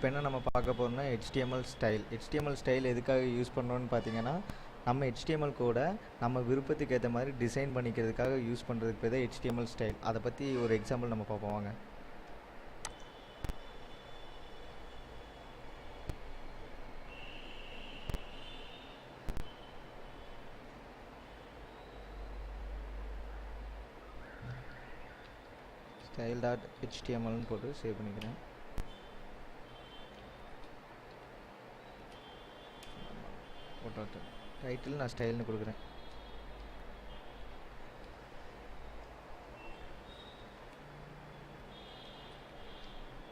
இப்போ என்ன நம்ம பார்க்க போகிறோம்னா HTML ஸ்டைல் எதுக்காக யூஸ் பண்ணோன்னு பார்த்தீங்கன்னா, நம்ம HTML கோடை நம்ம விருப்பத்துக்கு ஏற்ற மாதிரி டிசைன் பண்ணிக்கிறதுக்காக யூஸ் பண்ணுறதுக்கு பேர் தான் HTML ஸ்டைல். அதை பற்றி ஒரு எக்ஸாம்பிள் நம்ம பார்ப்போம் வாங்க. style.htmlனு போட்டு சேவ் பண்ணிக்கிறேன். டைட்டில் நான் ஸ்டைல்னு கொடுக்குறேன்.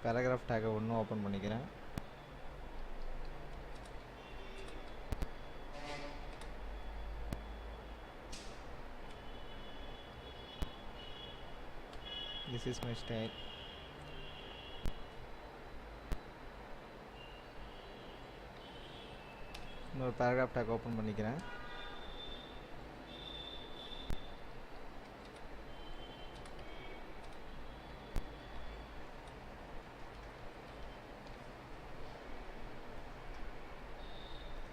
பேராகிராஃப் டேக்கை ஒன்றும் ஓப்பன் பண்ணிக்கிறேன். This is my style. இன்னொரு பேராகிராஃப் டேக் ஓப்பன் பண்ணிக்கிறேன்.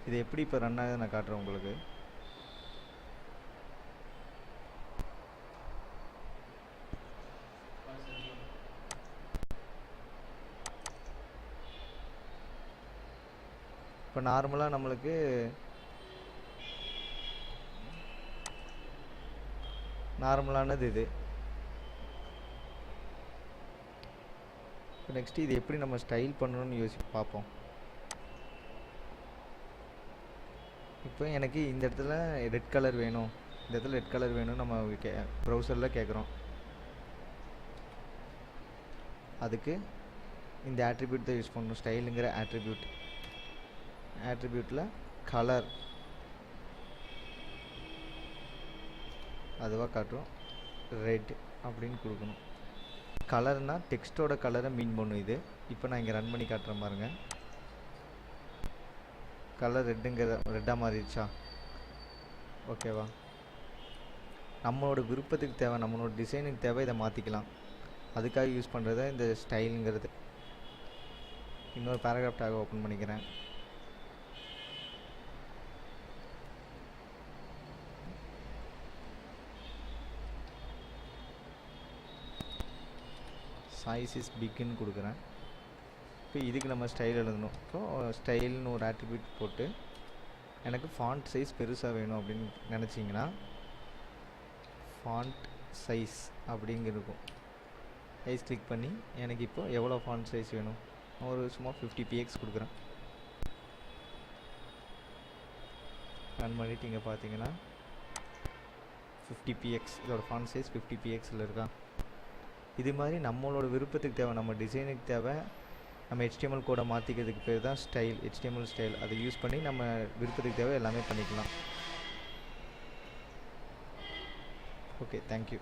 இது எப்படி இப்போ ரன் ஆகுது நான் காட்டுறேன் உங்களுக்கு. இப்போ நார்மலாக நம்மளுக்கு நார்மலானது இது. இப்போ நெக்ஸ்ட் இது எப்படி நம்ம ஸ்டைல் பண்ணணும்னு பார்ப்போம். இப்போ எனக்கு இந்த இடத்துல ரெட் கலர் வேணும், இந்த இடத்துல ரெட் கலர் வேணும் நம்ம ப்ரௌசரில் கேட்குறோம். அதுக்கு இந்த ஆட்ரிபியூட் தான் யூஸ் பண்ணணும், ஸ்டைலுங்கிற ஆட்ரிபியூட்டில் கலர் அதுவாக காட்டும், ரெட் அப்படின்னு கொடுக்கணும். கலர்னால் டெக்ஸ்ட்டோட கலரை மீன் பண்ணும் இது. இப்போ நான் இங்கே ரன் பண்ணி காட்டுறேன் பாருங்க. கலர் ரெட்டாக மாறிடுச்சா? ஓகேவா? நம்மளோட விருப்பத்துக்கு தேவை, நம்மளோட டிசைனுக்கு தேவை இதை மாற்றிக்கலாம். அதுக்காக யூஸ் பண்ணுறது இந்த ஸ்டைலுங்கிறது. இன்னொரு பேராகிராஃப் டேக் ஓப்பன் பண்ணிக்கிறேன். சைஸ் இஸ் பிக்னு கொடுக்குறேன். இப்போ இதுக்கு நம்ம ஸ்டைல் எழுதணும். ஸோ ஸ்டைல்னு ஒரு ஆட்ரிபியூட் போட்டு எனக்கு ஃபாண்ட் சைஸ் பெருசாக வேணும் அப்படின்னு நினச்சிங்கன்னா ஃபாண்ட் சைஸ் அப்படிங்கிருக்கும். சைஸ் கிளிக் பண்ணி எனக்கு இப்போ எவ்வளோ ஃபாண்ட் சைஸ் வேணும், ஒரு சும்மா 50 px கொடுக்குறேன். ரன் பண்ணிவிட்டு இங்கே பார்த்தீங்கன்னா 50 px இதோட ஃபாண்ட் சைஸ் 50 pxல இருக்கா. இது மாதிரி நம்மளோட விருப்பத்துக்கு தேவை, நம்ம டிசைனுக்கு தேவை, நம்ம HTML கோடை மாற்றிக்கிறதுக்கு பேர் தான் ஸ்டைல், HTML ஸ்டைல். அதை யூஸ் பண்ணி நம்ம விருப்பத்துக்கு தேவை எல்லாமே பண்ணிக்கலாம். Okay, thank you.